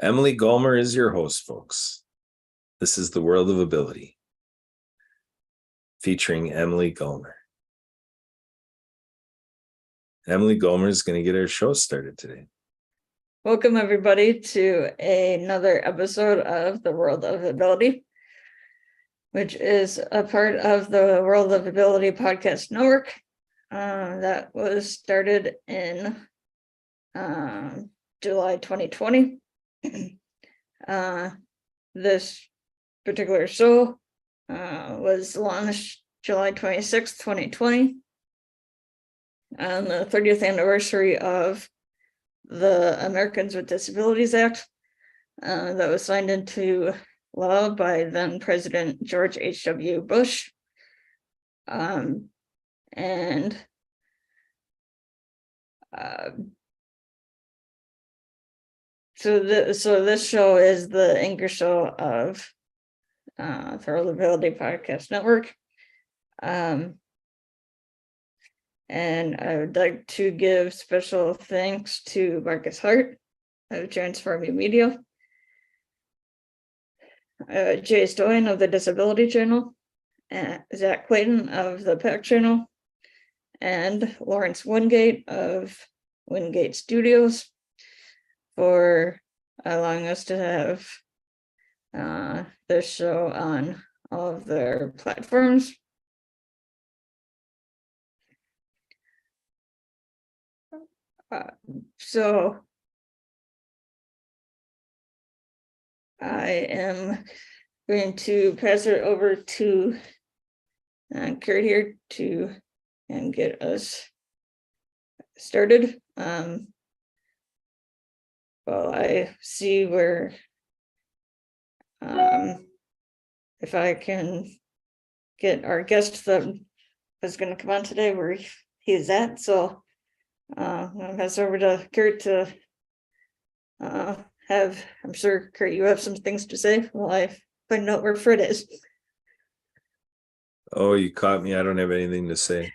Emily Gomer is your host, folks. This is the World of Ability, featuring Emily Gomer. Emily Gomer is going to get our show started today. Welcome, everybody, to another episode of the World of Ability, which is a part of the World of Ability podcast network that was started in July 2020. This particular show was launched July 26th, 2020, on the 30th anniversary of the Americans with Disabilities Act that was signed into law by then President George H.W. Bush. So this show is the anchor show of the World of Ability Podcast Network. And I would like to give special thanks to Marcus Hart of Transforming Media, Jay Stoyan of the Disability Channel, Zach Clayton of the PAC Channel, and Lawrence Wingate of Wingate Studios for allowing us to have this show on all of their platforms. So I am going to pass it over to Kurt here to get us started. Well, I see where if I can get our guest that is going to come on today where he is at. So I'm going to pass over to Kurt to I'm sure, Kurt, you have some things to say while I find out where Fred is. Oh, you caught me. I don't have anything to say.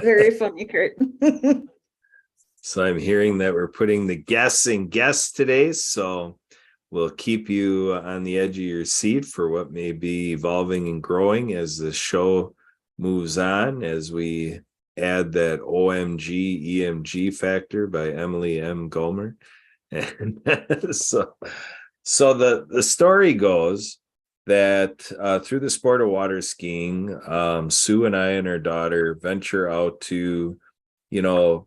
Very funny, Kurt. So I'm hearing that we're putting the guests in guests today. So we'll keep you on the edge of your seat for what may be evolving and growing as the show moves on, as we add that OMG EMG factor by Emily M. Gomer. And so the story goes that through the sport of water skiing, Sue and I and our daughter venture out to,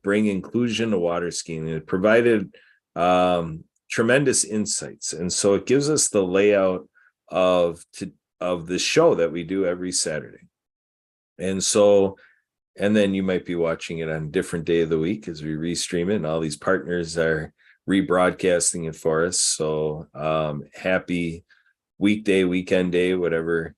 bring inclusion to water skiing. It provided tremendous insights. And so it gives us the layout of the show that we do every Saturday. And then you might be watching it on a different day of the week as we restream it, and all these partners are rebroadcasting it for us. So happy weekday, weekend day, whatever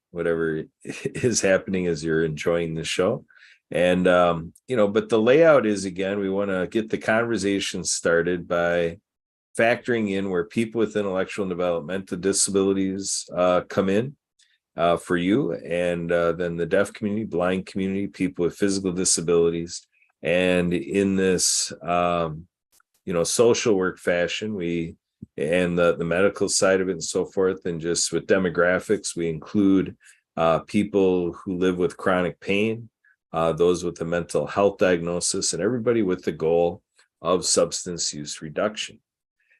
is happening as you're enjoying the show. And but the layout is, again, we want to get the conversation started by factoring in where people with intellectual and developmental disabilities come in. For you, and then the deaf community, blind community, people with physical disabilities. And in this, social work fashion, and the medical side of it and so forth, and just with demographics, we include people who live with chronic pain, those with a mental health diagnosis, and everybody with the goal of substance use reduction.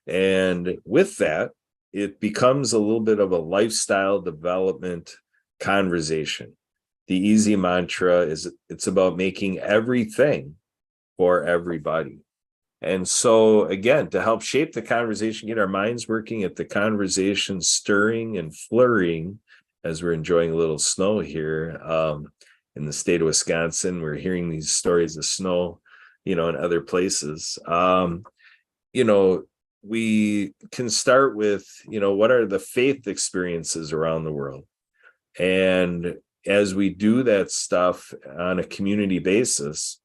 And with that, it becomes a little bit of a lifestyle development conversation. The easy mantra is it's about making everything for everybody. And so, again, to help shape the conversation, get our minds working, at the conversation stirring and flurrying as we're enjoying a little snow here in the state of Wisconsin. We're hearing these stories of snow, in other places. We can start with, what are the faith experiences around the world? And as we do that stuff on a community basis,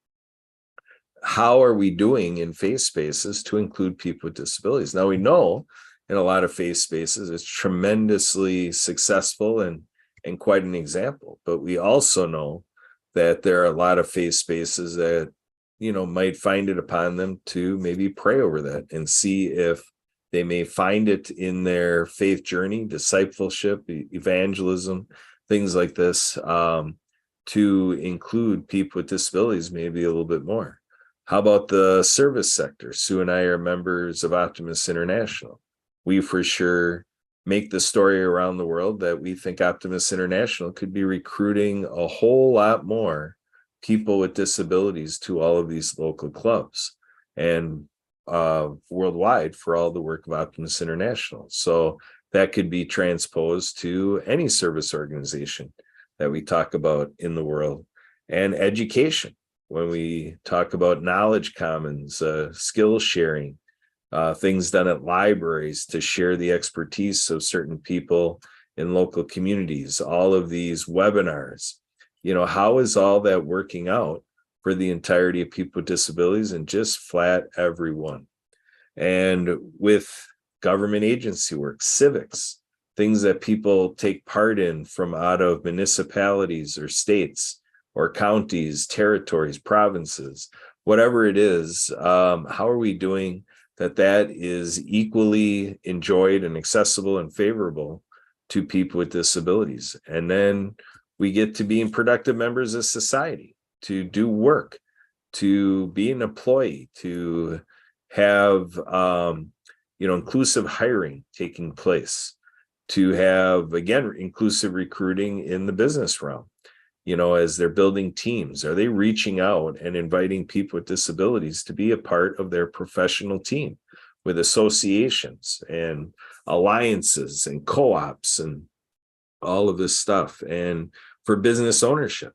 how are we doing in faith spaces to include people with disabilities? Now, we know in a lot of faith spaces, it's tremendously successful and quite an example. But we also know that there are a lot of faith spaces that, might find it upon them to maybe pray over that and see if they may find it in their faith journey, discipleship, evangelism, things like this, to include people with disabilities maybe a little bit more. How about the service sector? Sue and I are members of Optimist International. We for sure make the story around the world that we think Optimist International could be recruiting a whole lot more people with disabilities to all of these local clubs and worldwide for all the work of Optimist International. So that could be transposed to any service organization that we talk about in the world. And education, when we talk about knowledge commons, skill sharing, things done at libraries to share the expertise of certain people in local communities, all of these webinars, how is all that working out for the entirety of people with disabilities and just flat everyone? And with government agency work, civics, things that people take part in from out of municipalities or states or counties, territories, provinces, whatever it is, how are we doing that is equally enjoyed and accessible and favorable to people with disabilities? And then we get to being productive members of society, to do work, to be an employee, to have inclusive hiring taking place, to have, again, inclusive recruiting in the business realm. As they're building teams, are they reaching out and inviting people with disabilities to be a part of their professional team with associations and alliances and co-ops and all of this stuff? And for business ownership,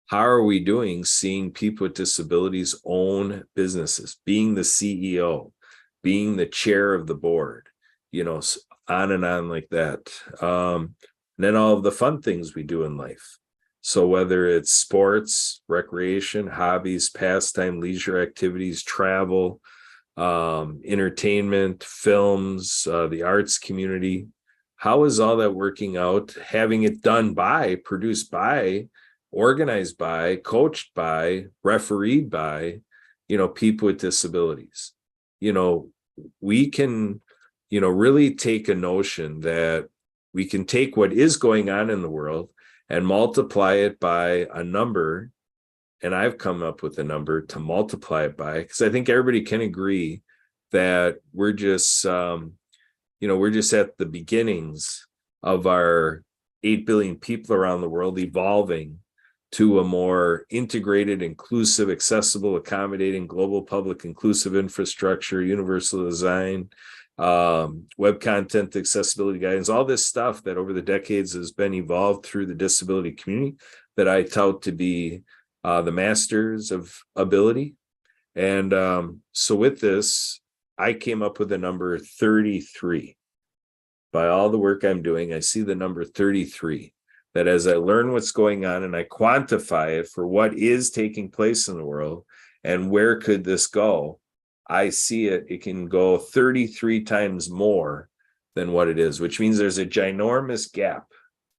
how are we doing seeing people with disabilities own businesses, being the CEO, being the chair of the board, on and on like that. And then all of the fun things we do in life. So whether it's sports, recreation, hobbies, pastime, leisure activities, travel, entertainment, films, the arts community, how is all that working out? Having it done by, produced by, organized by, coached by, refereed by, people with disabilities. We can, really take a notion that we can take what is going on in the world and multiply it by a number. And I've come up with a number to multiply it by, because I think everybody can agree that we're just, we're just at the beginnings of our 8 billion people around the world evolving to a more integrated, inclusive, accessible, accommodating, global public inclusive infrastructure, universal design, web content accessibility guidance, all this stuff that over the decades has been evolved through the disability community that I tout to be the masters of ability. And so with this, I came up with a number 33. By all the work I'm doing, I see the number 33, that as I learn what's going on and I quantify it for what is taking place in the world and where could this go, I see it can go 33 times more than what it is, which means there's a ginormous gap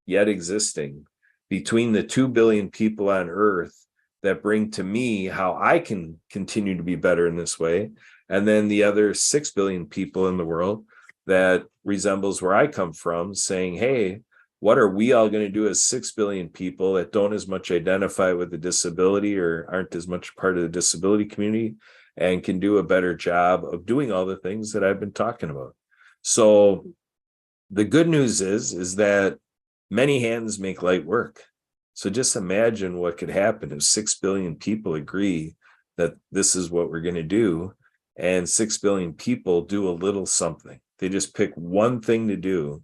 yet existing between the 2 billion people on Earth that bring to me how I can continue to be better in this way, and then the other 6 billion people in the world that resembles where I come from, saying, hey, what are we all going to do as 6 billion people that don't as much identify with the disability or aren't as much part of the disability community and can do a better job of doing all the things that I've been talking about? So the good news is that many hands make light work. So just imagine what could happen if 6 billion people agree that this is what we're going to do, and 6 billion people do a little something. They just pick one thing to do.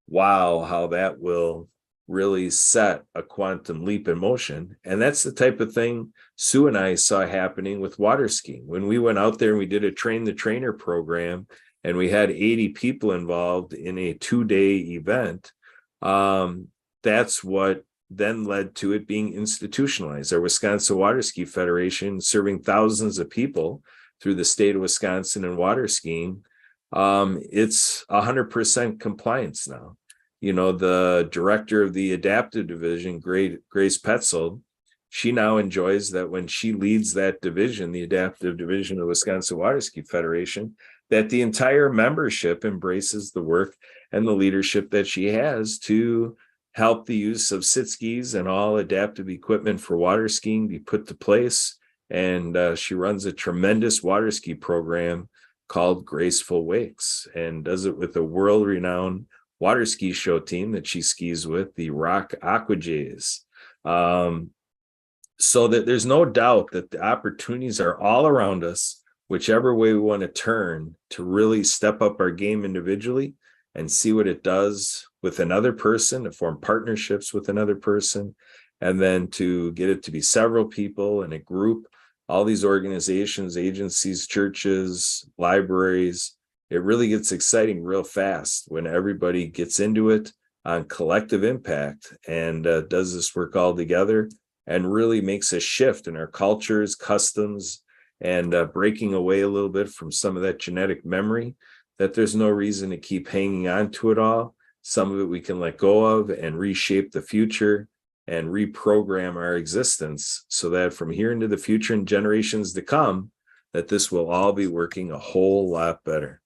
Wow, how that will really set a quantum leap in motion. And that's the type of thing Sue and I saw happening with water skiing. When we went out there and we did a train the trainer program, and we had 80 people involved in a 2-day event, that's what then led to it being institutionalized. Our Wisconsin Water Ski Federation, serving thousands of people through the state of Wisconsin and water skiing, it's 100% compliance now. The director of the adaptive division, Grace Petzold, she now enjoys that when she leads that division, the adaptive division of Wisconsin Water Ski Federation, that the entire membership embraces the work and the leadership that she has to help the use of sit skis and all adaptive equipment for water skiing be put to place. And she runs a tremendous water ski program called Graceful Wakes, and does it with a world-renowned water ski show team that she skis with, the Rock Aqua Jays. So that there's no doubt that the opportunities are all around us, whichever way we want to turn, to really step up our game individually and see what it does with another person, to form partnerships with another person, and then to get it to be several people in a group, all these organizations, agencies, churches, libraries. It really gets exciting real fast when everybody gets into it on collective impact and does this work all together, and really makes a shift in our cultures, customs, and breaking away a little bit from some of that genetic memory, that there's no reason to keep hanging on to it all. Some of it we can let go of and reshape the future and reprogram our existence, so that from here into the future and generations to come, that this will all be working a whole lot better.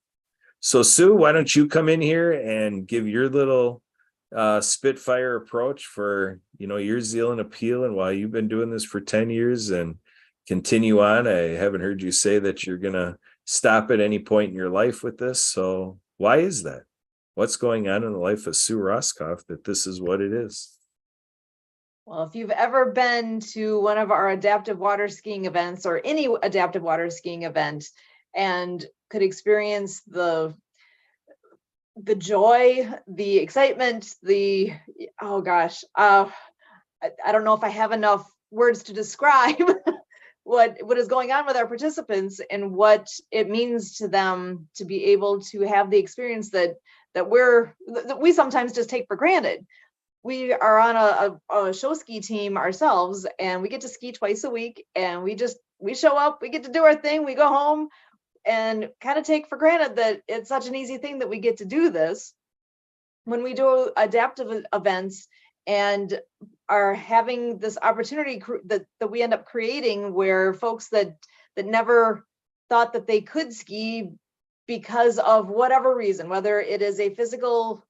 So Sue, why don't you come in here and give your little Spitfire approach for, your Zealand appeal and why you've been doing this for 10 years and continue on. I haven't heard you say that you're going to stop at any point in your life with this. So why is that? What's going on in the life of Sue Roskoff that this is what it is? Well, if you've ever been to one of our adaptive water skiing events or any adaptive water skiing event and could experience the joy, the excitement, oh gosh, I don't know if I have enough words to describe what is going on with our participants and what it means to them to be able to have the experience that we sometimes just take for granted. We are on a show ski team ourselves, and we get to ski twice a week, and we show up, we get to do our thing, we go home, and kind of take for granted that it's such an easy thing that we get to do this. When we do adaptive events and are having this opportunity that we end up creating, where folks that never thought that they could ski because of whatever reason, whether it is a physical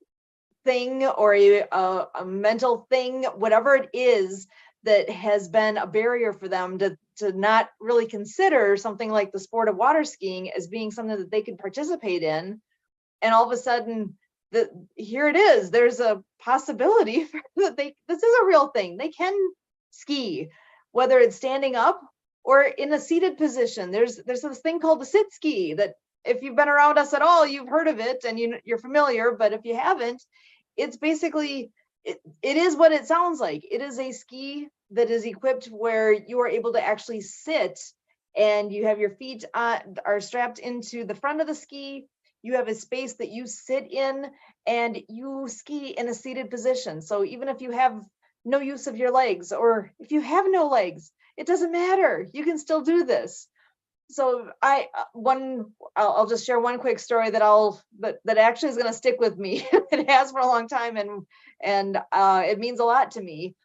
thing or a mental thing, whatever it is that has been a barrier for them to not really consider something like the sport of water skiing as being something that they could participate in. And all of a sudden, here it is, there's a possibility that this is a real thing. They can ski, whether it's standing up or in a seated position. There's this thing called the sit ski that if you've been around us at all, you've heard of it and you're familiar, but if you haven't, it's basically, it is what it sounds like. It is a ski that is equipped where you are able to actually sit, and you have your feet are strapped into the front of the ski. You have a space that you sit in, and you ski in a seated position. So even if you have no use of your legs, or if you have no legs, it doesn't matter. You can still do this. So I'll just share one quick story that actually is going to stick with me. It has for a long time, and it means a lot to me.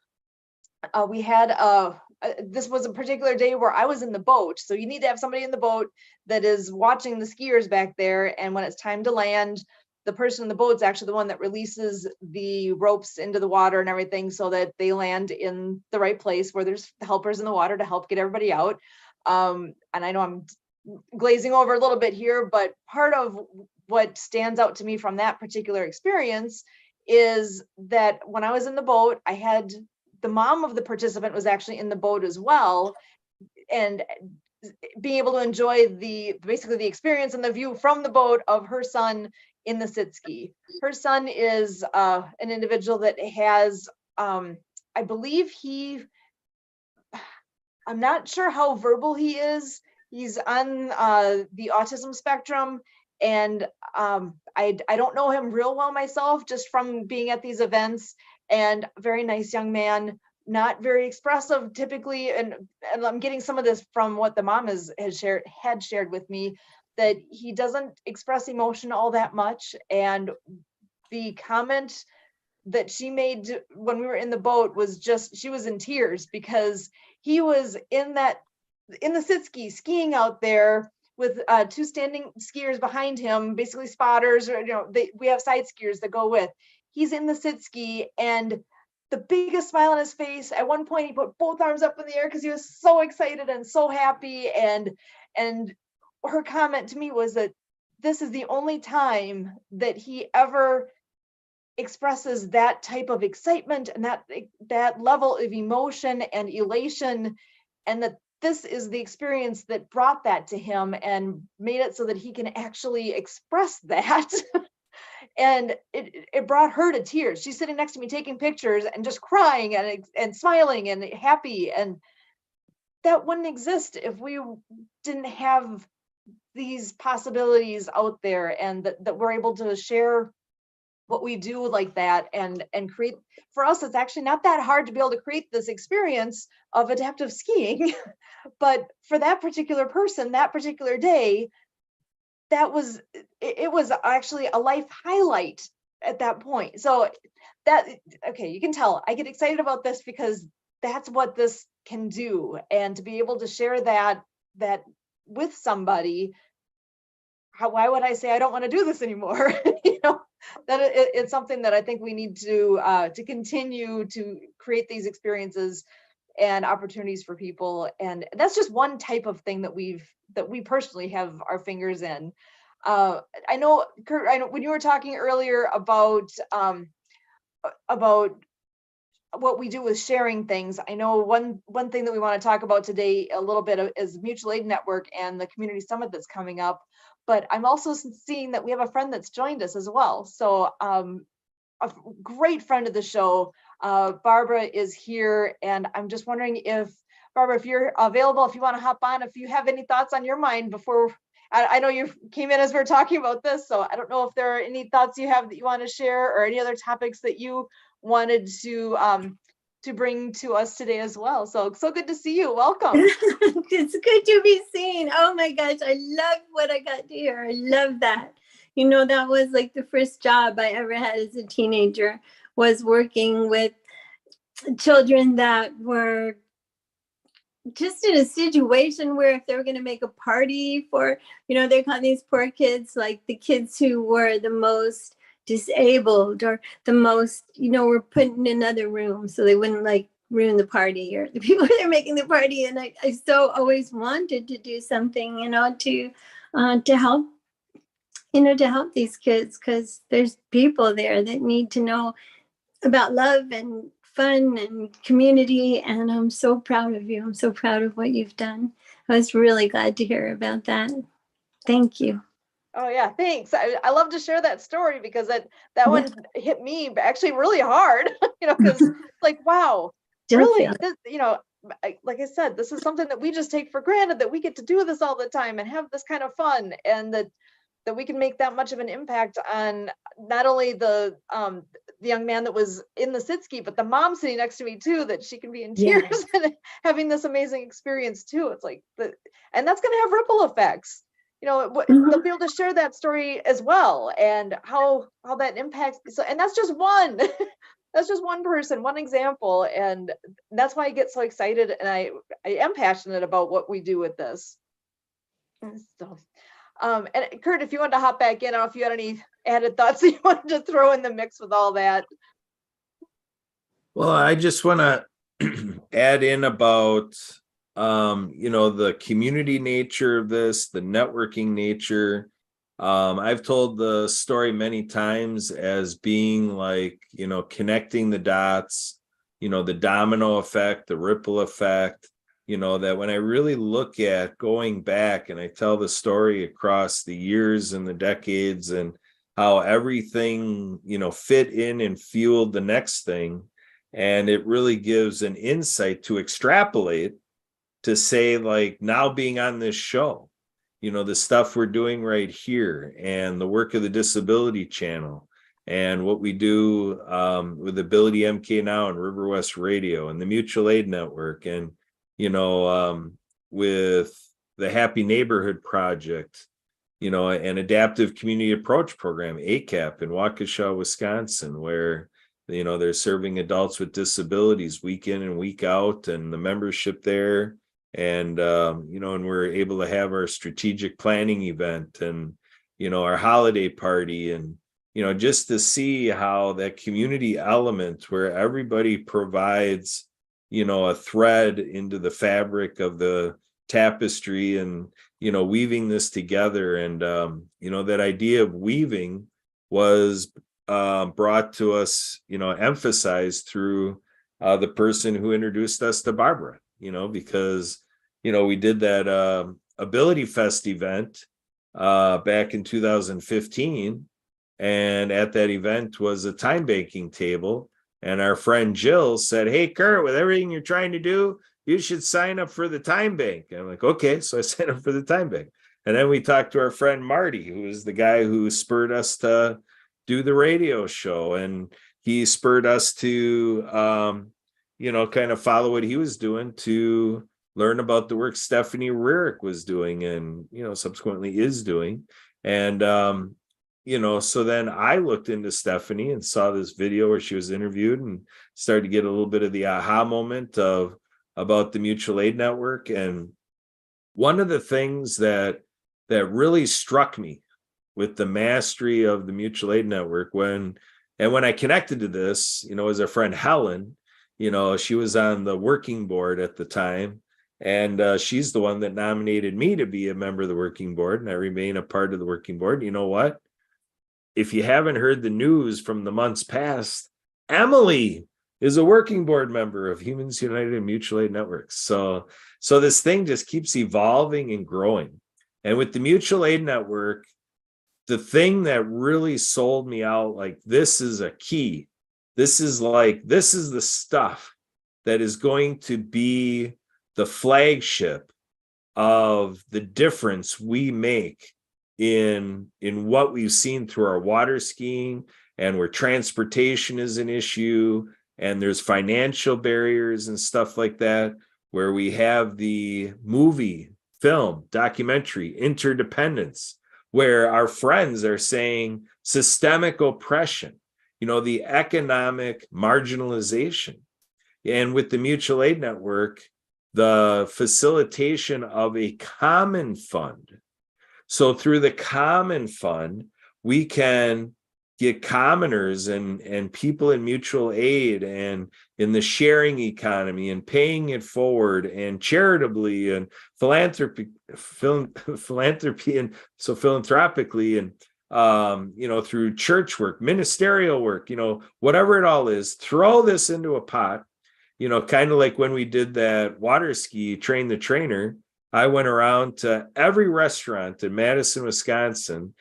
We had this was a particular day where I was in the boat. So you need to have somebody in the boat that is watching the skiers back there. And when it's time to land, the person in the boat's actually the one that releases the ropes into the water and everything, so that they land in the right place where there's helpers in the water to help get everybody out. And I know I'm glazing over a little bit here, but part of what stands out to me from that particular experience is that when I was in the boat, I had the mom of the participant was actually in the boat as well, and being able to enjoy basically the experience and the view from the boat of her son in the sit ski. Her son is an individual that has, I believe I'm not sure how verbal he is. He's on the autism spectrum, and I don't know him real well myself, just from being at these events. And very nice young man, not very expressive typically, and I'm getting some of this from what the mom had shared with me, that he doesn't express emotion all that much. And the comment that she made when we were in the boat was just, she was in tears because he was in the sit ski skiing out there with two standing skiers behind him, basically spotters, or we have side skiers that go with. He's in the sit ski and the biggest smile on his face. At one point, he put both arms up in the air because he was so excited and so happy. And her comment to me was that this is the only time that he ever expresses that type of excitement and that level of emotion and elation, and that this is the experience that brought that to him and made it so that he can actually express that. And it brought her to tears. She's sitting next to me taking pictures and just crying and smiling and happy. And that wouldn't exist if we didn't have these possibilities out there, and that we're able to share what we do like that and create. For us, it's actually not that hard to be able to create this experience of adaptive skiing. But for that particular person, that particular day, it was actually a life highlight at that point. So okay, you can tell I get excited about this because that's what this can do. And to be able to share that with somebody, why would I say I don't want to do this anymore? That it's something that I think we need to continue to create these experiences and opportunities for people. And that's just one type of thing that we personally have our fingers in. I know, Kurt, when you were talking earlier about what we do with sharing things, I know one thing that we want to talk about today a little bit is Mutual Aid Network and the community summit that's coming up. But I'm also seeing that we have a friend that's joined us as well. So a great friend of the show, Barbara, is here. And I'm just wondering if, Barbara, if you're available, if you want to hop on, if you have any thoughts on your mind before, I know you came in as we're talking about this, so I don't know if there are any thoughts you have that you want to share or any other topics that you wanted to bring to us today as well. So good to see you. Welcome. It's good to be seen. Oh my gosh, I love what I got to hear. I love that. That was like the first job I ever had as a teenager, was working with children that were just in a situation where if they were going to make a party for, they call these poor kids, like the kids who were the most disabled or the most, were put in another room so they wouldn't like ruin the party or the people that are making the party. And I so always wanted to do something, to help, to help these kids, because there's people there that need to know about love and fun and community. And I'm so proud of you. I'm so proud of what you've done. I was really glad to hear about that. Thank you. Oh yeah, thanks. I love to share that story because that one hit me actually really hard, because like, wow, really, this, like I said, this is something that we just take for granted, that we get to do this all the time and have this kind of fun, and that we can make that much of an impact on not only the young man that was in the sit ski, but the mom sitting next to me too, that she can be in tears and having this amazing experience too. It's like, and that's going to have ripple effects. They'll be able to share that story as well, and how that impacts. So, and that's just one, that's just one person, one example. And that's why I get so excited. And I am passionate about what we do with this. So, and Kurt, if you wanted to hop back in, I don't know if you had any added thoughts that you wanted to throw in the mix with all that. Well, I just want to add in about, the community nature of this, the networking nature. I've told the story many times as being like, connecting the dots, the domino effect, the ripple effect, that when I really look at going back and I tell the story across the years and the decades and how everything, fit in and fueled the next thing. And it really gives an insight to extrapolate to say, like, now being on this show, the stuff we're doing right here and the work of the Disability Channel and what we do with Ability MK Now and River West Radio and the Mutual Aid Network and, with the Happy Neighborhood Project, an adaptive community approach program, ACAP in Waukesha, Wisconsin, where, They're serving adults with disabilities week in and week out, and the membership there. And, and we're able to have our strategic planning event and, our holiday party, and, just to see how that community element where everybody provides, a thread into the fabric of the tapestry and, weaving this together. And, that idea of weaving was brought to us, emphasized through the person who introduced us to Barbara, because, we did that Ability Fest event back in 2015. And at that event was a time banking table. And our friend Jill said, "Hey, Kurt, with everything you're trying to do, you should sign up for the time bank." And I'm like, okay. So I signed up for the time bank. And then we talked to our friend Marty, who is the guy who spurred us to do the radio show. And he spurred us to, kind of follow what he was doing, to learn about the work Stephanie Rearick was doing and, subsequently is doing. And, so then I looked into Stephanie and saw this video where she was interviewed and started to get a little bit of the aha moment about the mutual aid network. And one of the things that really struck me with the mastery of the mutual aid network when I connected to this, as a friend Helen, she was on the working board at the time. And she's the one that nominated me to be a member of the working board. And I remain a part of the working board. You know what? If you haven't heard the news from the months past, Emily is a working board member of Humans United and Mutual Aid Networks. So this thing just keeps evolving and growing. And with the Mutual Aid Network, the thing that really sold me out, like, this is a key. This is the stuff that is going to be the flagship of the difference we make in what we've seen through our water skiing, and where transportation is an issue and there's financial barriers and stuff like that, where we have the movie, film, documentary, Interdependence, where our friends are saying systemic oppression, the economic marginalization. And with the Mutual Aid Network, the facilitation of a common fund. So through the common fund, we can get commoners and people in mutual aid and in the sharing economy and paying it forward and charitably and philanthropy and so philanthropically and through church work, ministerial work, whatever it all is, throw this into a pot, kind of like when we did that water ski Train the Trainer. I went around to every restaurant in Madison, Wisconsin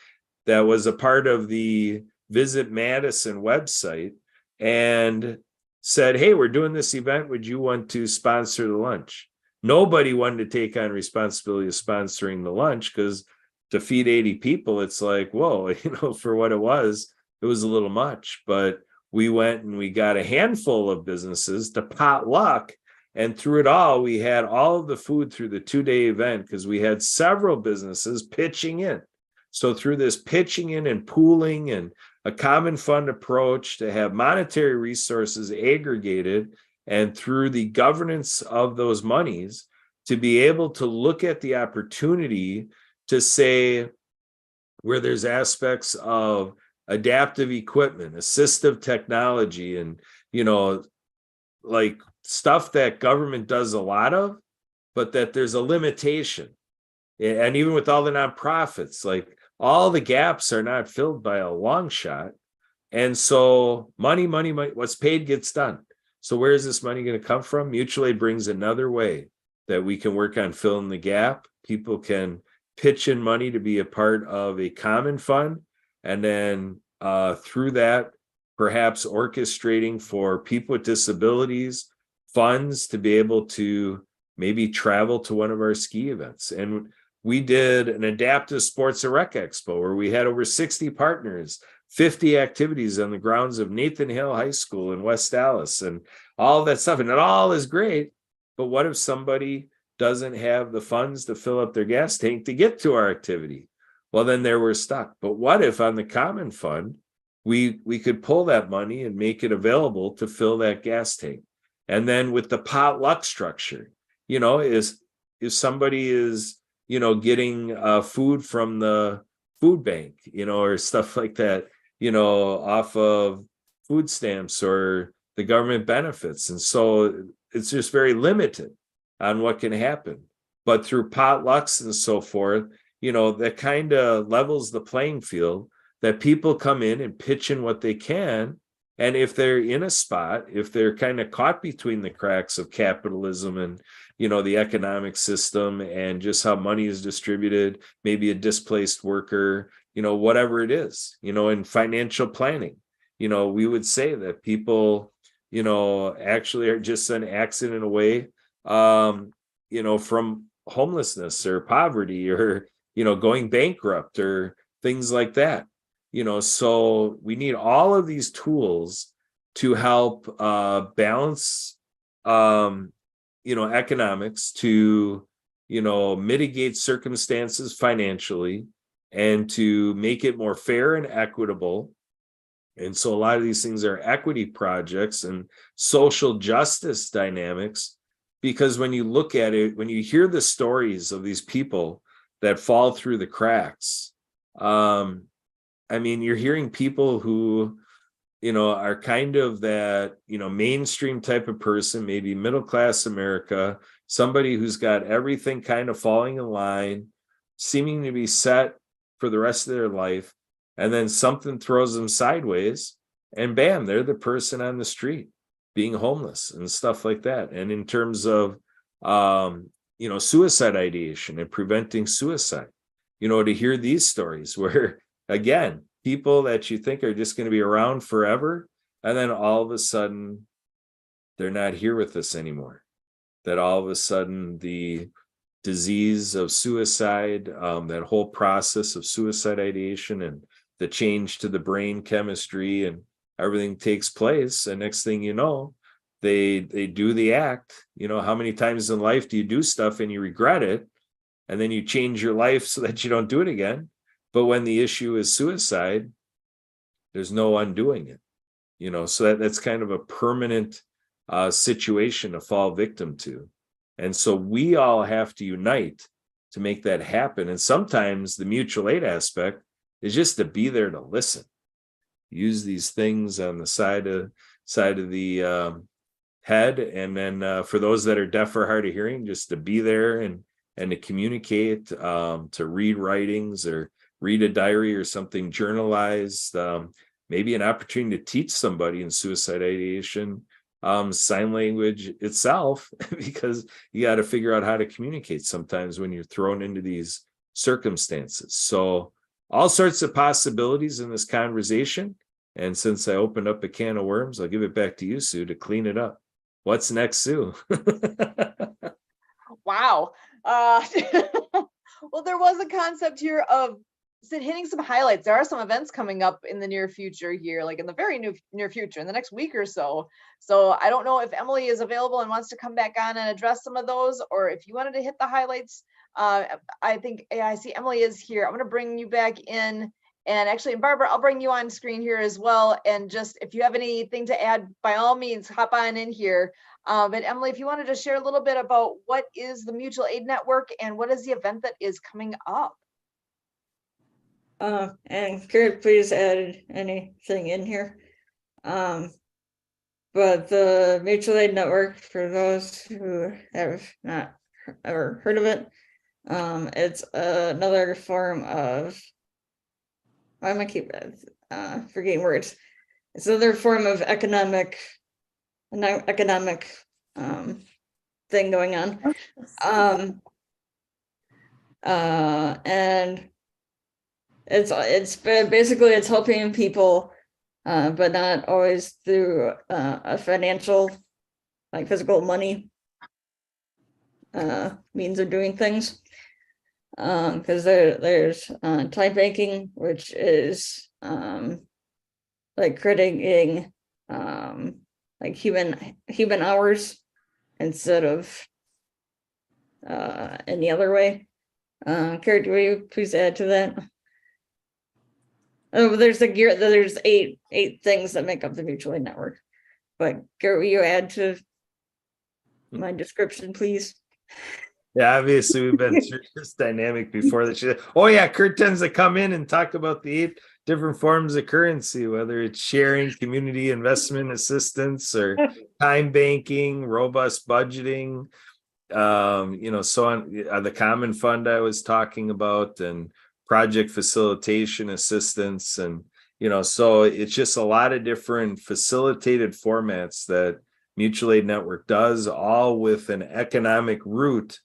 that was a part of the Visit Madison website and said, "Hey, we're doing this event. Would you want to sponsor the lunch?" Nobody wanted to take on responsibility of sponsoring the lunch, because to feed 80 people, it's like, whoa, for what it was a little much. But we went and we got a handful of businesses to potluck. And through it all, we had all of the food through the 2-day event, because we had several businesses pitching in. So through this pitching in and pooling and a common fund approach to have monetary resources aggregated, and through the governance of those monies, to be able to look at the opportunity to say, where there's aspects of adaptive equipment, assistive technology, and, like stuff that government does a lot of, but that there's a limitation. And even with all the nonprofits, like, all the gaps are not filled by a long shot. And so money, what's paid gets done. So where is this money going to come from? Mutual aid brings another way that we can work on filling the gap. People can pitch in money to be a part of a common fund. And then through that, perhaps orchestrating for people with disabilities funds to be able to maybe travel to one of our ski events. And we did an adaptive sports and rec expo where we had over 60 partners, 50 activities on the grounds of Nathan Hale High School in West Dallas, and all that stuff. And it all is great. But what if somebody doesn't have the funds to fill up their gas tank to get to our activity? Well, then we're stuck. But what if on the common fund, we could pull that money and make it available to fill that gas tank. And then with the potluck structure, is if somebody is, getting food from the food bank, or stuff like that, off of food stamps or the government benefits. And so it's just very limited on what can happen. But through potlucks and so forth, that kind of levels the playing field, that people come in and pitch in what they can. And if they're in a spot, if they're kind of caught between the cracks of capitalism and, the economic system and just how money is distributed, maybe a displaced worker, whatever it is, in financial planning, we would say that people, actually are just an accident away, from homelessness or poverty or, going bankrupt or things like that. So we need all of these tools to help balance, economics, to, mitigate circumstances financially and to make it more fair and equitable. And so a lot of these things are equity projects and social justice dynamics, because when you look at it, when you hear the stories of these people that fall through the cracks, you're hearing people who, are kind of that, mainstream type of person, maybe middle-class America, somebody who's got everything kind of falling in line, seeming to be set for the rest of their life. And then something throws them sideways and bam, they're the person on the street being homeless and stuff like that. And in terms of, suicide ideation and preventing suicide, to hear these stories where, again, people that you think are just going to be around forever, and then all of a sudden they're not here with us anymore. That all of a sudden the disease of suicide, that whole process of suicide ideation and the change to the brain chemistry and everything takes place. And next thing you know, they do the act. How many times in life do you do stuff and you regret it, and then you change your life so that you don't do it again? But when the issue is suicide, there's no undoing it, so that's kind of a permanent situation to fall victim to. And so we all have to unite to make that happen. And sometimes the mutual aid aspect is just to be there to listen. Use these things on the side of the head, and then for those that are deaf or hard of hearing, just to be there and to communicate, to read writings or read a diary or something journalized, maybe an opportunity to teach somebody in suicide ideation sign language itself, because you got to figure out how to communicate sometimes when you're thrown into these circumstances. So all sorts of possibilities in this conversation. And since I opened up a can of worms, I'll give it back to you, Sue, to clean it up. What's next, Sue? Wow. Well, there was a concept here of hitting some highlights. There are some events coming up in the near future here, like in the very near future, in the next week or so. So I don't know if Emily is available and wants to come back on and address some of those, or if you wanted to hit the highlights. I think I see Emily is here. I'm going to bring you back in. And actually, Barbara, I'll bring you on screen here as well. And just if you have anything to add, by all means, hop on in here. But Emily, if you wanted to share a little bit about what is the Mutual Aid Network and what is the event that is coming up? And Kurt, please add anything in here. But the Mutual Aid Network, for those who have not ever heard of it, it's another form of, why am I keep forgetting words? It's another form of economic thing going on. And it's basically it's helping people, but not always through a financial, like physical money means of doing things. Because there's time banking, which is like crediting like human hours instead of any other way. Kurt, will you please add to that? there's eight things that make up the mutual aid network. But Garrett, will you add to my description, please? Yeah, obviously we've been through this dynamic before. Oh yeah, Kurt tends to come in and talk about the 8 different forms of currency, whether it's sharing, community investment assistance, or time banking, robust budgeting, so on, the common fund I was talking about, and project facilitation assistance. And, so it's just a lot of different facilitated formats that Mutual Aid Network does, all with an economic root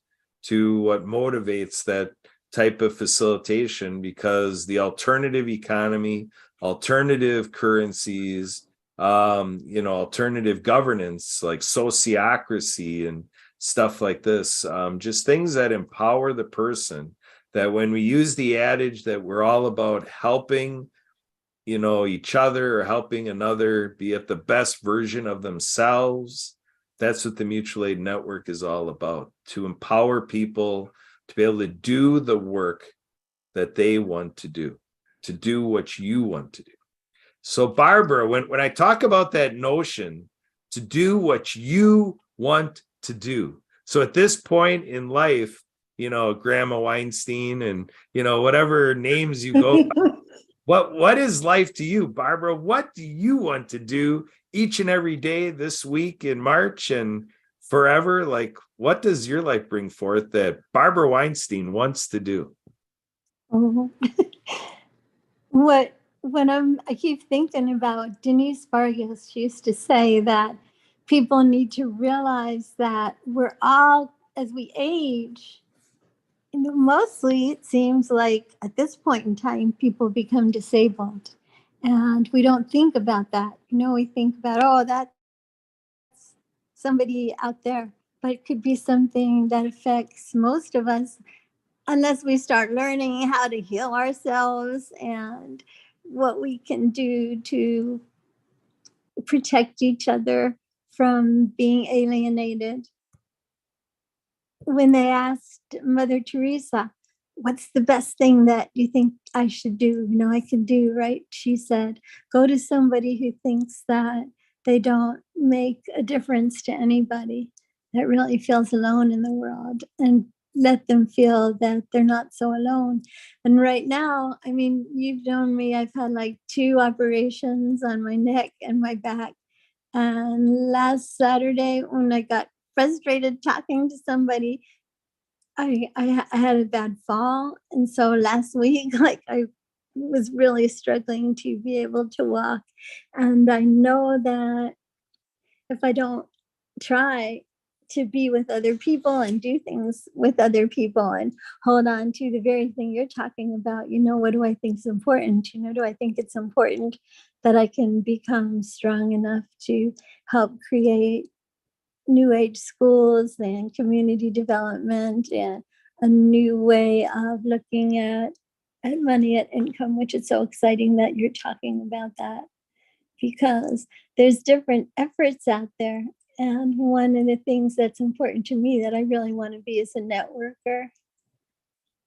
to what motivates that type of facilitation, because the alternative economy, alternative currencies, alternative governance like sociocracy and stuff like this, just things that empower the person, that when we use the adage that we're all about helping each other or helping another be at the best version of themselves, that's what the Mutual Aid Network is all about, to empower people to be able to do the work that they want to do what you want to do. So Barbara, when I talk about that notion to do what you want to do, so at this point in life, Grandma Weinstein and, whatever names you go by, what is life to you, Barbara? What do you want to do each and every day this week in March and forever? Like, what does your life bring forth that Barbara Weinstein wants to do? Oh. I keep thinking about Denise Vargas. She used to say that people need to realize that we're all, as we age, mostly it seems like at this point in time, people become disabled. And we don't think about that. We think about, oh, that's somebody out there. But it could be something that affects most of us unless we start learning how to heal ourselves and what we can do to protect each other from being alienated. When they asked Mother Teresa, what's the best thing that you think I should do? I can do, right? She said, go to somebody who thinks that they don't make a difference to anybody, that really feels alone in the world, and let them feel that they're not so alone. And right now, you've known me, I've had like 2 operations on my neck and my back. And last Saturday, when I got frustrated talking to somebody, I had a bad fall. And so last week, I was really struggling to be able to walk. And I know that if I don't try to be with other people and do things with other people and hold on to the very thing you're talking about, what do I think is important? Do I think it's important that I can become strong enough to help create new age schools and community development and a new way of looking at money, at income, which is so exciting that you're talking about that, because there's different efforts out there. And one of the things that's important to me that I really want to be is a networker.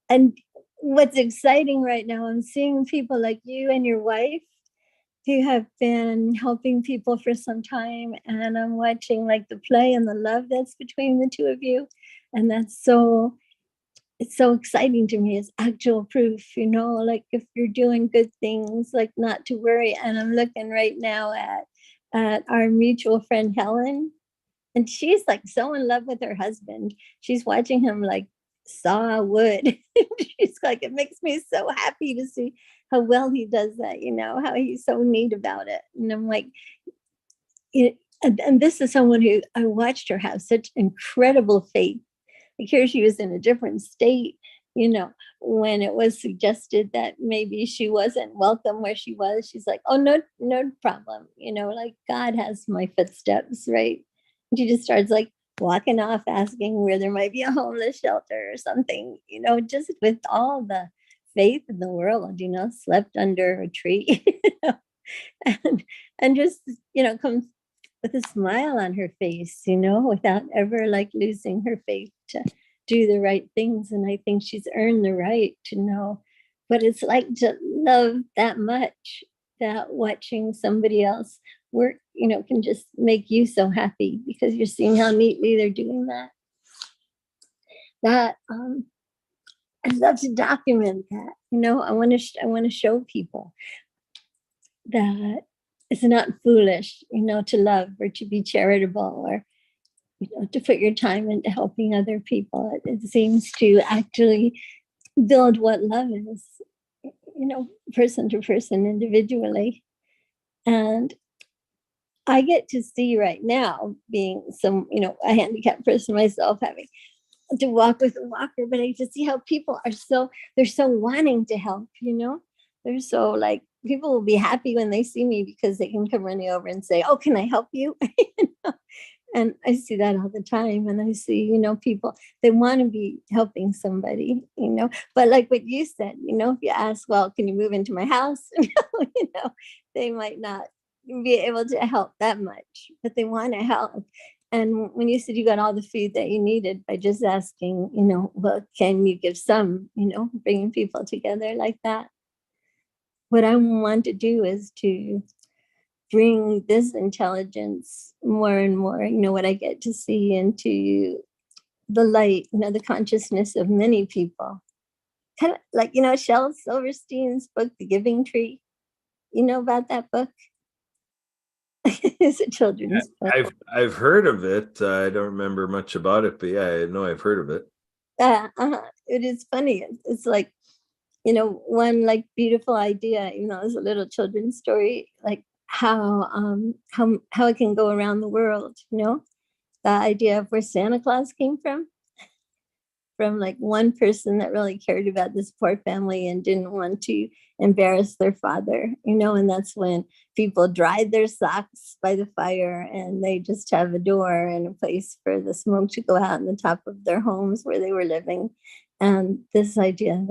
And what's exciting right now, I'm seeing people like you and your wife who have been helping people for some time. And I'm watching like the play and the love that's between the 2 of you. And it's so exciting to me. It's actual proof, like if you're doing good things, like not to worry. And I'm looking right now at our mutual friend, Helen. And she's like so in love with her husband. She's watching him like saw wood. She's like, it makes me so happy to see how well he does that, how he's so neat about it. And I'm like, and this is someone who I watched her have such incredible faith. Like here she was in a different state, when it was suggested that maybe she wasn't welcome where she was. She's like, oh, no problem. Like God has my footsteps, right? And she just starts like walking off, asking where there might be a homeless shelter or something, just with all the faith in the world, slept under a tree, and just, comes with a smile on her face, without ever like losing her faith to do the right things. And I think she's earned the right to know what it's like to love that much that watching somebody else work, can just make you so happy because you're seeing how neatly they're doing that. I'd love to document that. I want to show people that it's not foolish, to love or to be charitable or, to put your time into helping other people. It seems to actually build what love is, person to person individually. And I get to see right now, being a handicapped person myself, having to walk with a walker, but I just see how people they're so wanting to help, they're so like, people will be happy when they see me because they can come running over and say, oh, can I help you? And I see that all the time. And I see, people, they want to be helping somebody, but like what you said, if you ask, well, can you move into my house? They might not be able to help that much, but they want to help. And when you said you got all the food that you needed by just asking, well, can you give some, bringing people together like that? What I want to do is to bring this intelligence more and more, what I get to see into the light, the consciousness of many people. Kind of like, Shel Silverstein's book, The Giving Tree. You know about that book? It's a children's book. I've heard of it. I don't remember much about it, but yeah, I know I've heard of it. It is funny. It's like, one like beautiful idea, it's a little children's story, like how it can go around the world, the idea of where Santa Claus came from like one person that really cared about this poor family and didn't want to embarrass their father, and that's when people dried their socks by the fire and they just have a door and a place for the smoke to go out on the top of their homes where they were living. And this idea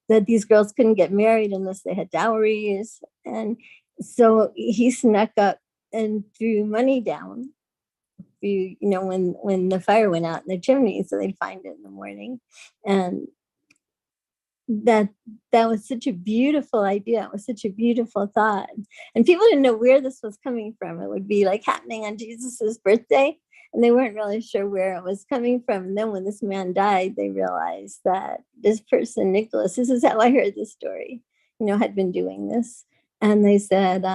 that these girls couldn't get married unless they had dowries. And so he snuck up and threw money down, when the fire went out in the chimney, so they'd find it in the morning. And that was such a beautiful idea. It was such a beautiful thought. And people didn't know where this was coming from. It would be like happening on Jesus's birthday, and they weren't really sure where it was coming from. And then when this man died, they realized that this person, Nicholas, this is how I heard the story, had been doing this. And they said,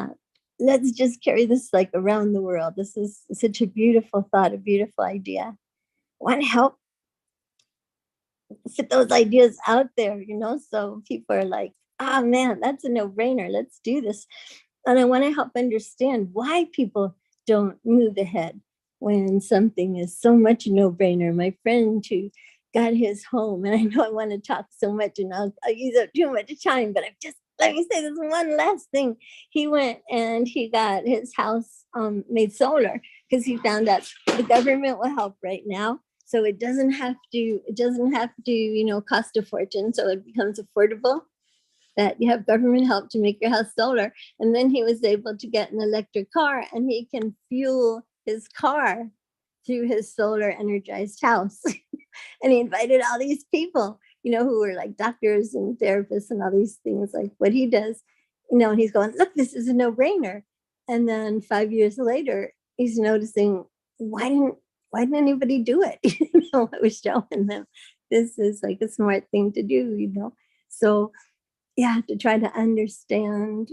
let's just carry this like around the world. This is such a beautiful thought, a beautiful idea. Want to help put those ideas out there, so people are like, oh man, that's a no-brainer. Let's do this. And I want to help understand why people don't move ahead when something is so much a no-brainer. My friend who got his home, and I know I want to talk so much and I'll use up too much time, but let me say this one last thing. He went and he got his house made solar because he found out the government will help right now. So it doesn't have to, cost a fortune. So it becomes affordable that you have government help to make your house solar. And then he was able to get an electric car and he can fuel his car through his solar energized house. And he invited all these people, who were like doctors and therapists and all these things, like what he does, and he's going, look, this is a no-brainer. And then 5 years later, he's noticing, why didn't anybody do it? I was showing them this is like a smart thing to do, So yeah, to try to understand,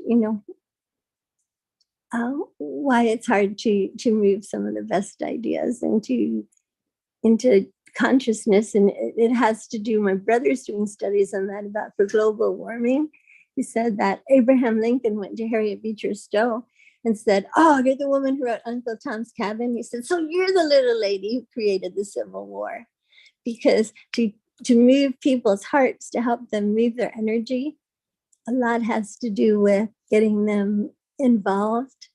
why it's hard to move some of the best ideas into consciousness. And it has to do, my brother's doing studies on that about for global warming. He said that Abraham Lincoln went to Harriet Beecher Stowe and said, oh, you're the woman who wrote Uncle Tom's Cabin. He said, so you're the little lady who created the Civil War. Because to move people's hearts, to help them move their energy, a lot has to do with getting them involved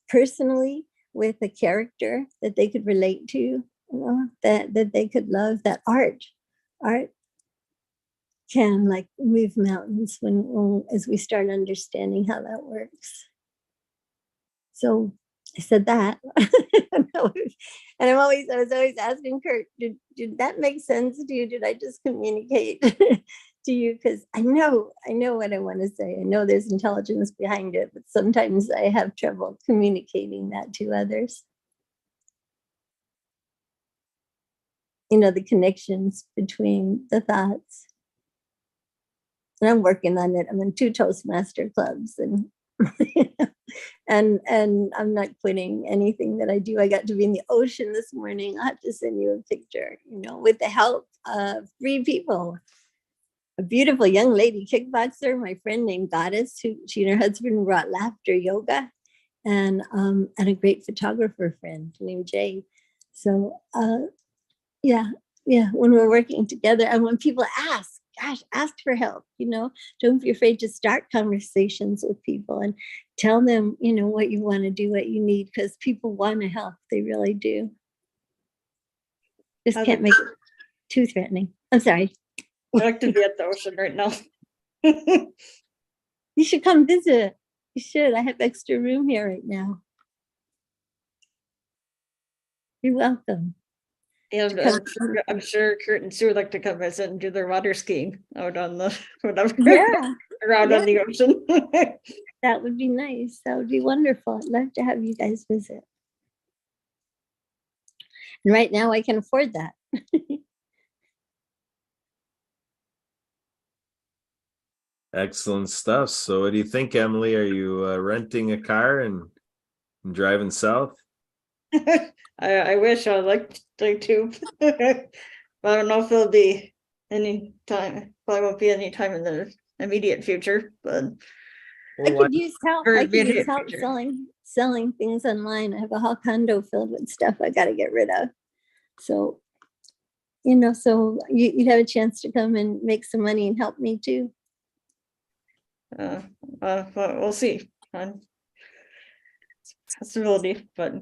personally with a character that they could relate to, that they could love. That art can like move mountains when as we start understanding how that works. So I said that. And I was always asking Kurt, did that make sense to you? Did I just communicate to to you because I know what I want to say. I know there's intelligence behind it, but sometimes I have trouble communicating that to others. The connections between the thoughts. And I'm working on it. I'm in 2 Toastmaster clubs and and I'm not quitting anything that I do. I got to be in the ocean this morning. I'll have to send you a picture, with the help of 3 people. A beautiful young lady kickboxer, my friend named Goddess, who she and her husband brought laughter yoga, and a great photographer friend named Jay. So yeah, when we're working together, and when people ask for help, don't be afraid to start conversations with people and tell them, what you want to do, what you need, because people want to help. They really do. Just can't make it too threatening. I'm sorry. I like to be at the ocean right now. You should come visit. You should. I have extra room here right now. You're welcome. And I'm sure Kurt and Sue would like to come visit and do their water skiing out on the whatever. Yeah, Around on the ocean. that would be nice. That would be wonderful. I'd love to have you guys visit. And right now I can afford that. Excellent stuff. So what do you think, Emily? Are you renting a car and driving south? I wish I'd like to. But I don't know if there'll be any time. Probably won't be any time in the immediate future, but I could use help. Or I could use immediate help future. selling things online. I have a whole condo filled with stuff I got to get rid of. So, so you'd have a chance to come and make some money and help me too. we'll see. Possibility, but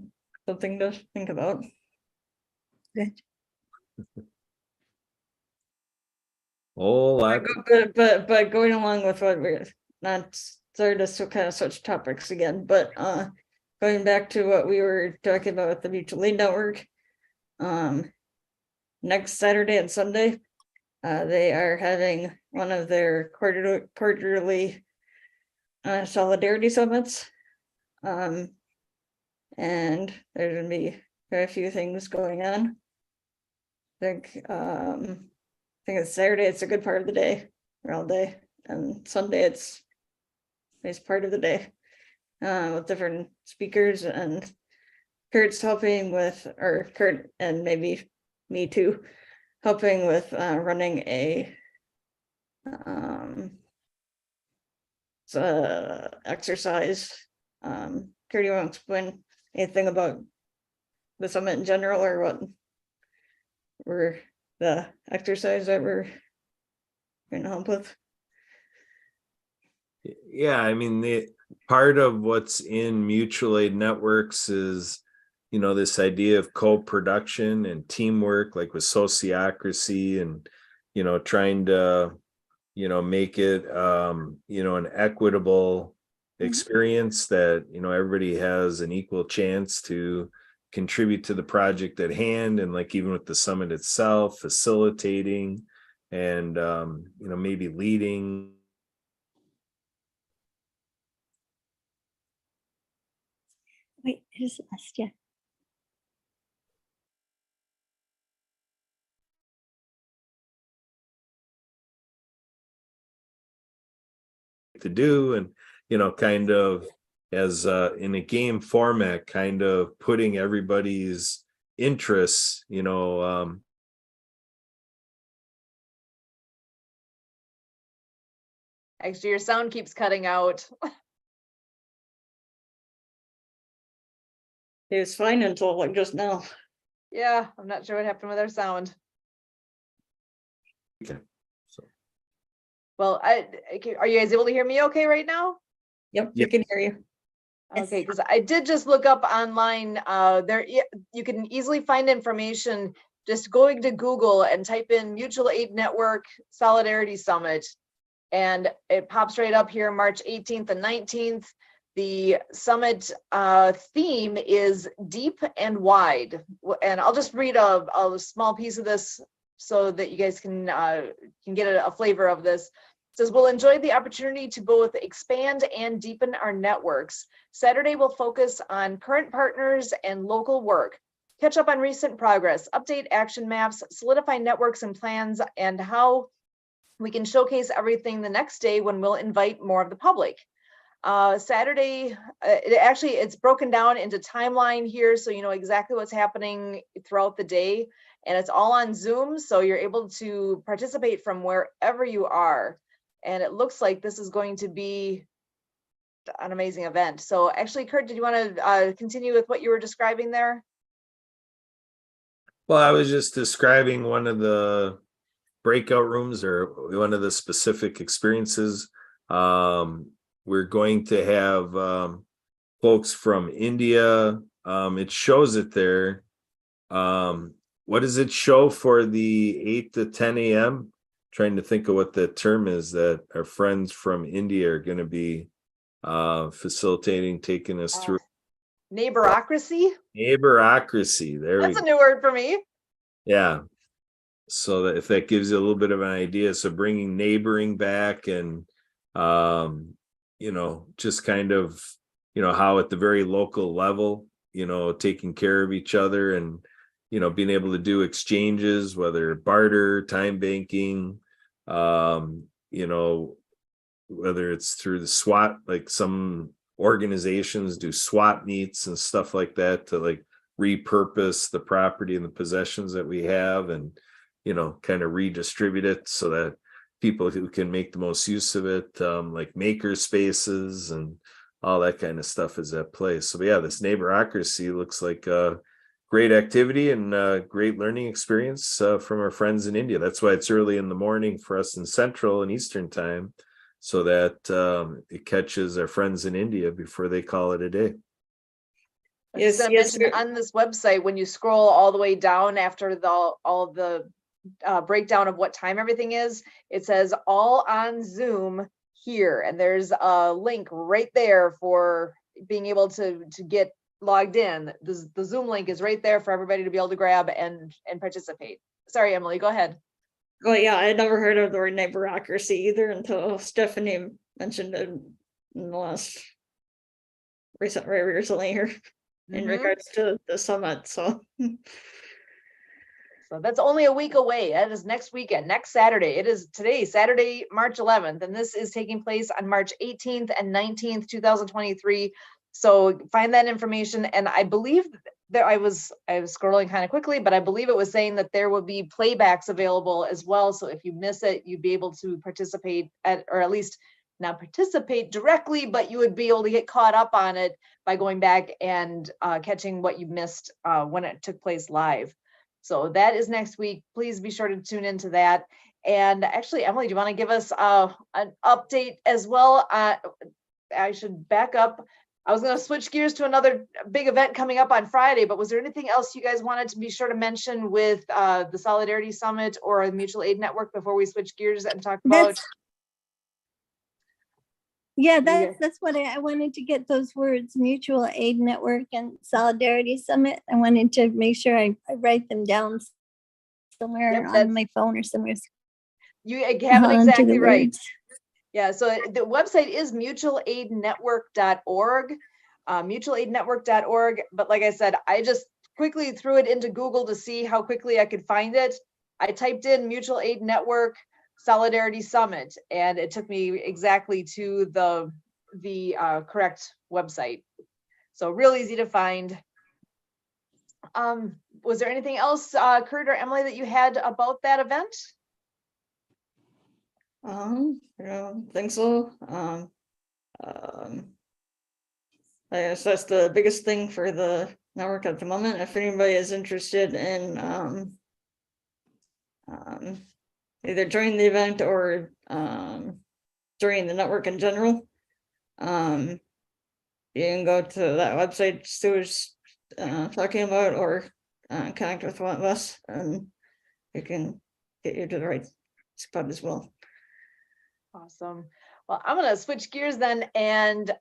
something to think about. Good. Oh, But going along with what we're not sorry to kind of switch topics again, but going back to what we were talking about with the mutual aid network, next Saturday and Sunday, they are having one of their quarterly solidarity summits, and there's gonna be very few things going on. I think it's Saturday, it's a good part of the day, or all day, and Sunday it's part of the day, with different speakers, and Kurt's helping with, or Kurt and maybe me too, helping with running a exercise. Kurt, you want to explain anything about the summit in general, or what we're the exercise that we're going to help with? yeah, I mean, the part of what's in mutual aid networks is, this idea of co-production and teamwork, like with sociocracy, and, trying to, make it, an equitable experience that, everybody has an equal chance to contribute to the project at hand. And like, even with the summit itself, facilitating and, maybe leading. Wait, I just lost you. To do, and kind of as in a game format, kind of putting everybody's interests, Actually, your sound keeps cutting out. It was fine until like just now. Yeah, I'm not sure what happened with our sound. okay. So Well, are you guys able to hear me okay right now? Yep, Yep. we can hear you. Okay, because I did just look up online. You can easily find information just going to Google and type in Mutual Aid Network Solidarity Summit, and it pops right up here, March 18th and 19th. The summit theme is deep and wide, and I'll just read a small piece of this so that you guys can get a flavor of this. It says, we'll enjoy the opportunity to both expand and deepen our networks. Saturday will focus on current partners and local work. Catch up on recent progress, update action maps, solidify networks and plans, and how we can showcase everything the next day when we'll invite more of the public. Saturday, it's broken down into timeline here, so you know exactly what's happening throughout the day, and it's all on Zoom, so you're able to participate from wherever you are. And it looks like this is going to be an amazing event. So actually, Kurt, did you want to continue with what you were describing there? Well, I was just describing one of the breakout rooms or one of the specific experiences. We're going to have folks from India. It shows it there. What does it show for the 8 to 10 a.m.? Trying to think of what the term is that our friends from India are going to be facilitating, taking us through. Neighborocracy. Neighborocracy. That's a new word for me. Yeah. So that if that gives you a little bit of an idea, so bringing neighboring back and, you know, just kind of, you know, how at the very local level, you know, taking care of each other and, you know, being able to do exchanges, whether barter, time banking, you know, whether it's through the SWAT, like some organizations do SWAT meets and stuff like that to like repurpose the property and the possessions that we have and, you know, kind of redistribute it so that people who can make the most use of it, like maker spaces and all that kind of stuff is at play. So yeah, this neighborocracy looks like a great activity and a great learning experience from our friends in India. That's why it's early in the morning for us in Central and Eastern time, so that it catches our friends in India before they call it a day. Yes, I yes, mentioned on this website, when you scroll all the way down after all of the breakdown of what time everything is, it says all on Zoom here, and there's a link right there for being able to get logged in. The Zoom link is right there for everybody to be able to grab and participate. Sorry, Emily, go ahead. Well, yeah, I had never heard of the word neighborocracy either until Stephanie mentioned it in the last very recently here in regards to the summit. So So that's only a week away. That is next weekend, next Saturday. It is today, Saturday, March 11th, and this is taking place on March 18th and 19th, 2023. So find that information. And I believe that I was scrolling kind of quickly, but I believe it was saying that there will be playbacks available as well. So if you miss it, you'd be able to participate or at least not participate directly, but you would be able to get caught up on it by going back and catching what you missed when it took place live. So that is next week. Please be sure to tune into that. And actually, Emily, do you want to give us an update as well? I should back up. I was going to switch gears to another big event coming up on Friday, but was there anything else you guys wanted to be sure to mention with the Solidarity Summit or the Mutual Aid Network before we switch gears and talk about? That's what I wanted to get those words, Mutual Aid Network and Solidarity Summit. I wanted to make sure I write them down somewhere on my phone or somewhere. You have it exactly right. Words. Yeah, so the website is mutualaidnetwork.org, mutualaidnetwork.org. But like I said, I just quickly threw it into Google to see how quickly I could find it. I typed in Mutual Aid Network Solidarity Summit, and it took me exactly to the correct website. So real easy to find. Was there anything else, Kurt or Emily, that you had about that event? I don't think so. I guess that's the biggest thing for the network at the moment. If anybody is interested in either joining the event or joining the network in general, you can go to that website Stu was talking about, or connect with one of us, and we can get you to the right spot as well. Awesome. Well, I'm going to switch gears then and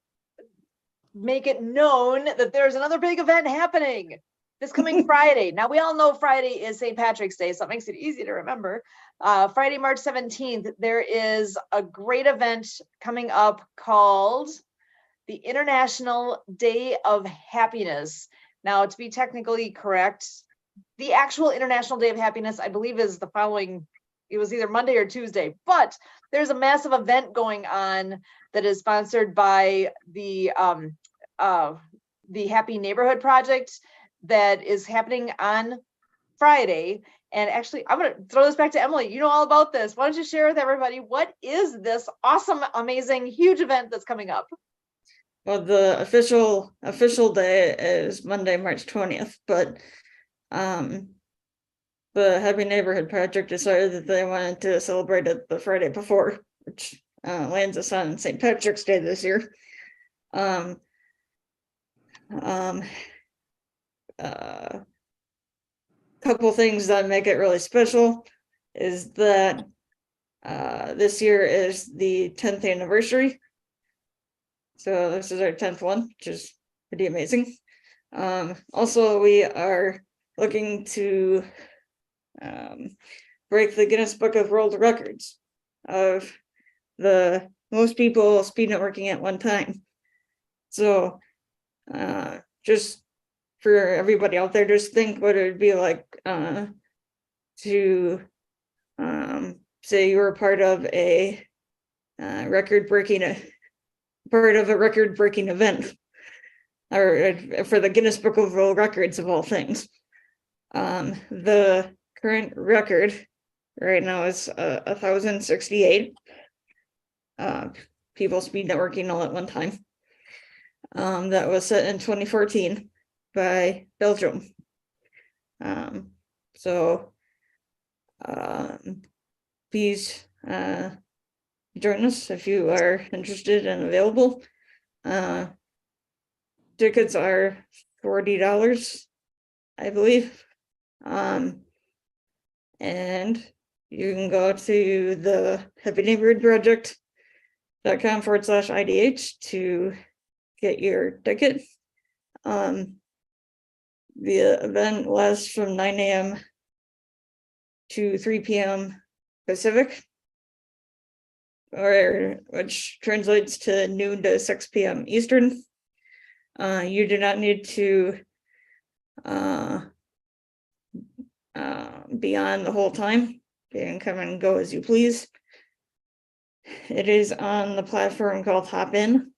make it known that there's another big event happening. this coming Friday. Now we all know Friday is St. Patrick's Day, so it makes it easy to remember. Friday, March 17th, there is a great event coming up called the International Day of Happiness. Now, to be technically correct, the actual International Day of Happiness, I believe, is the following, it was either Monday or Tuesday, but there's a massive event going on that is sponsored by the Happy Neighborhood Project that is happening on Friday. And actually, I'm going to throw this back to Emily. You know all about this. Why don't you share with everybody, what is this awesome, amazing, huge event that's coming up? Well, the official day is Monday, March 20th, but the Happy Neighborhood Project decided that they wanted to celebrate it the Friday before, which lands us on St. Patrick's Day this year. Couple things that make it really special is that this year is the 10th anniversary. So this is our 10th one, which is pretty amazing. Also, we are looking to break the Guinness Book of World Records of the most people speed networking at one time. So just for everybody out there, just think what it would be like to say you were part of a record-breaking event, or for the Guinness Book of World Records of all things. The current record right now is 1,068 people speed networking all at one time. That was set in 2014 by Belgium. Please join us if you are interested and available. Tickets are $40, I believe. And you can go to the happyneighborhoodproject.com/IDH to get your ticket. The event lasts from 9 a.m. to 3 p.m. Pacific, which translates to noon to 6 p.m. Eastern. You do not need to be on the whole time. You can come and go as you please. It is on the platform called Hopin,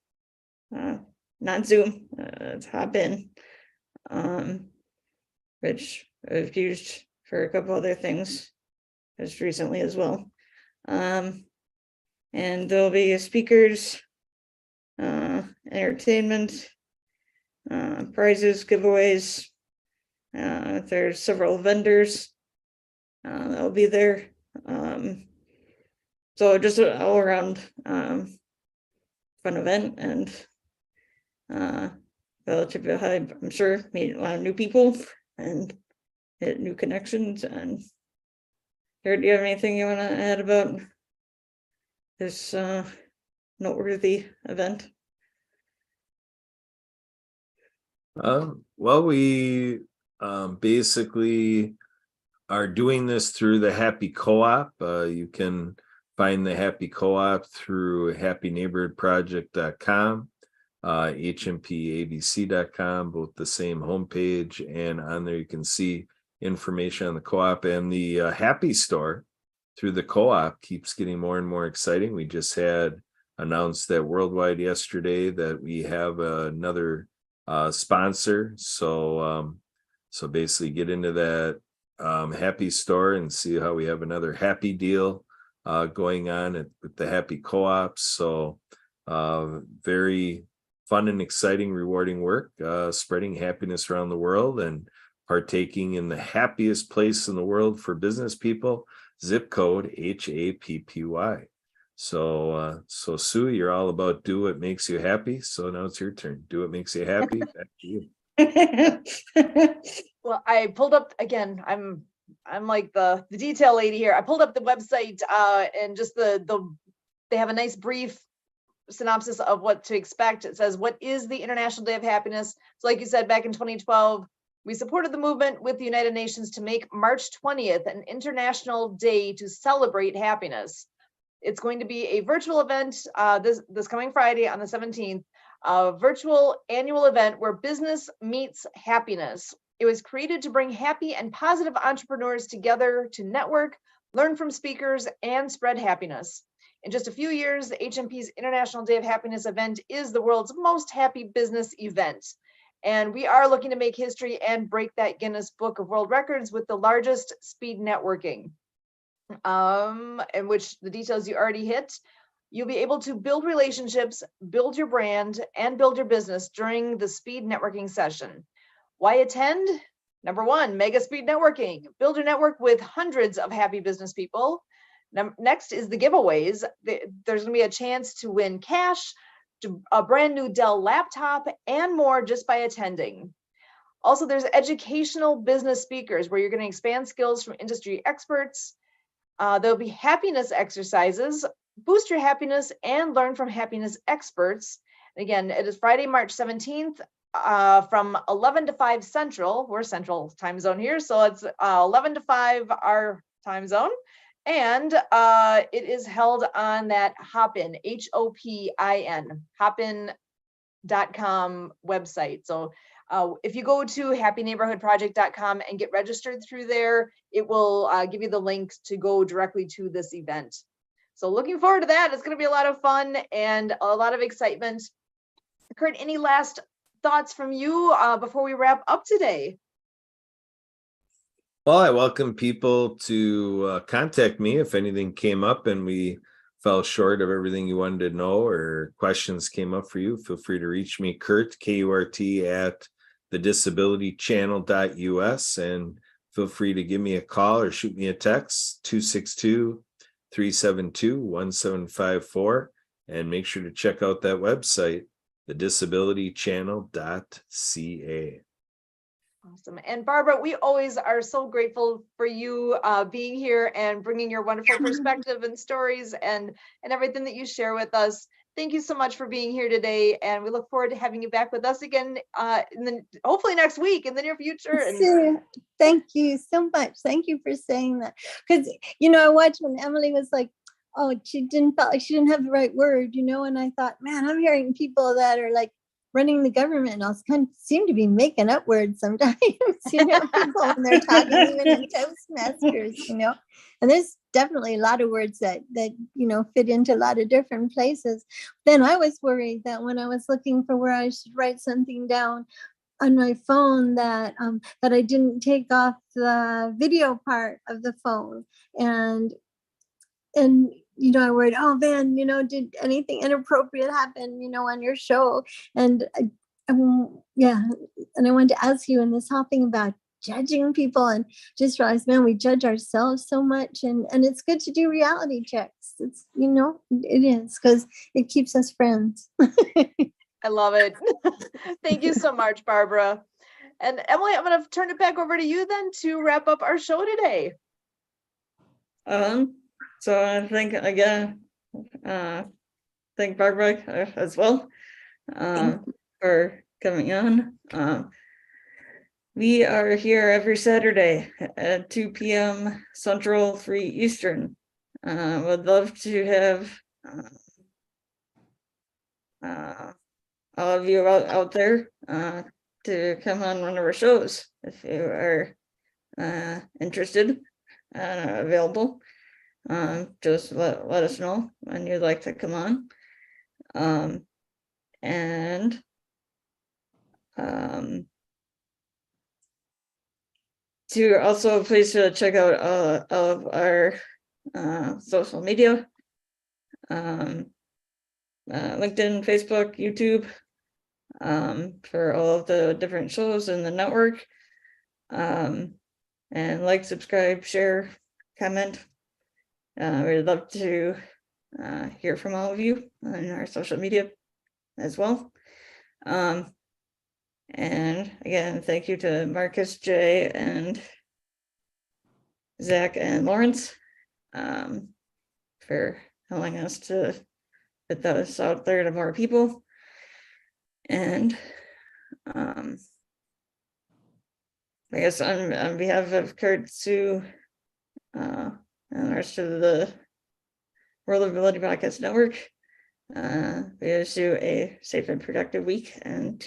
not Zoom. It's Hopin, which I've used for a couple other things just recently as well. And there'll be speakers, entertainment, prizes, giveaways. There's several vendors that'll be there. So just an all around fun event, and relatively high, I'm sure, meet a lot of new people and hit new connections. And Jared, do you have anything you want to add about this noteworthy event? Well, we basically are doing this through the Happy Co-op. You can find the Happy Co-op through happyneighborhoodproject.com, hmpabc.com, both the same homepage, and on there you can see information on the co-op. And the Happy Store through the co-op keeps getting more and more exciting. We just had announced that worldwide yesterday that we have another sponsor. So basically get into that Happy Store and see how we have another happy deal going on with the Happy Co-op. So very fun and exciting, rewarding work, spreading happiness around the world and partaking in the happiest place in the world for business people, zip code HAPPY. So Sue, you're all about do what makes you happy. So now it's your turn. Do what makes you happy. Back to you. Well, I pulled up again. I'm like the detail lady here. I pulled up the website and just they have a nice brief synopsis of what to expect. It says, what is the International Day of Happiness? So like you said, back in 2012, We supported the movement with the United Nations to make March 20th an international day to celebrate happiness. It's going to be a virtual event this coming Friday on the 17th, a virtual annual event where business meets happiness. It was created to bring happy and positive entrepreneurs together to network, learn from speakers, and spread happiness. In just a few years, the HMP's International Day of Happiness event is the world's most happy business event. And we are looking to make history and break that Guinness Book of World Records with the largest speed networking, in which the details you already hit. You'll be able to build relationships, build your brand, and build your business during the speed networking session. Why attend? Number one, mega speed networking. Build your network with hundreds of happy business people. Next is the giveaways. There's going to be a chance to win cash, a brand new Dell laptop, and more just by attending. Also, there's educational business speakers where you're going to expand skills from industry experts. There'll be happiness exercises, boost your happiness, and learn from happiness experts. And again, it is Friday, March 17th from 11 to 5 Central. We're Central time zone here, so it's 11 to 5 our time zone. And it is held on that Hopin, Hopin, Hopin.com website. So if you go to happyneighborhoodproject.com and get registered through there, it will give you the link to go directly to this event. So looking forward to that. It's going to be a lot of fun and a lot of excitement. Kurt, any last thoughts from you before we wrap up today? Well, I welcome people to contact me if anything came up and we fell short of everything you wanted to know or questions came up for you. Feel free to reach me, Kurt, K-U-R-T, at thedisabilitychannel.us, and feel free to give me a call or shoot me a text, 262-372-1754, and make sure to check out that website, thedisabilitychannel.ca. Awesome. And Barbara, we always are so grateful for you being here and bringing your wonderful perspective and stories and everything that you share with us. Thank you so much for being here today. And we look forward to having you back with us again, hopefully next week in the near future. And thank you so much. Thank you for saying that. Because, you know, I watched when Emily was like, oh, she didn't feel like she didn't have the right word, you know, and I thought, man, I'm hearing people that are like running the government and also kind of seem to be making up words sometimes, you know, people when they're talking, even in Toastmasters, you know, and there's definitely a lot of words that, you know, fit into a lot of different places. Then I was worried that when I was looking for where I should write something down on my phone that I didn't take off the video part of the phone. And you know, I worried, oh man, you know, did anything inappropriate happen, you know, on your show? And yeah, and I wanted to ask you in this whole thing about judging people, and just realized, man, we judge ourselves so much, and it's good to do reality checks. It's, you know, it is, because it keeps us friends. I love it. Thank you so much, Barbara. And Emily, I'm going to turn it back over to you then to wrap up our show today. So I think again, thank Barbara as well for coming on. We are here every Saturday at 2 p.m. Central, 3 Eastern. Would love to have all of you out there to come on one of our shows if you are interested and available. Just let us know when you'd like to come on. And to also please check out all of our social media, LinkedIn, Facebook, YouTube, for all of the different shows in the network. And like, subscribe, share, comment. We'd love to hear from all of you on our social media as well. And again, thank you to Marcus, Jay, and Zach and Lawrence for allowing us to put those out there to more people. And I guess on behalf of Kurt, Sue, and the rest of the World of Ability Podcast Network, we wish you a safe and productive week, and to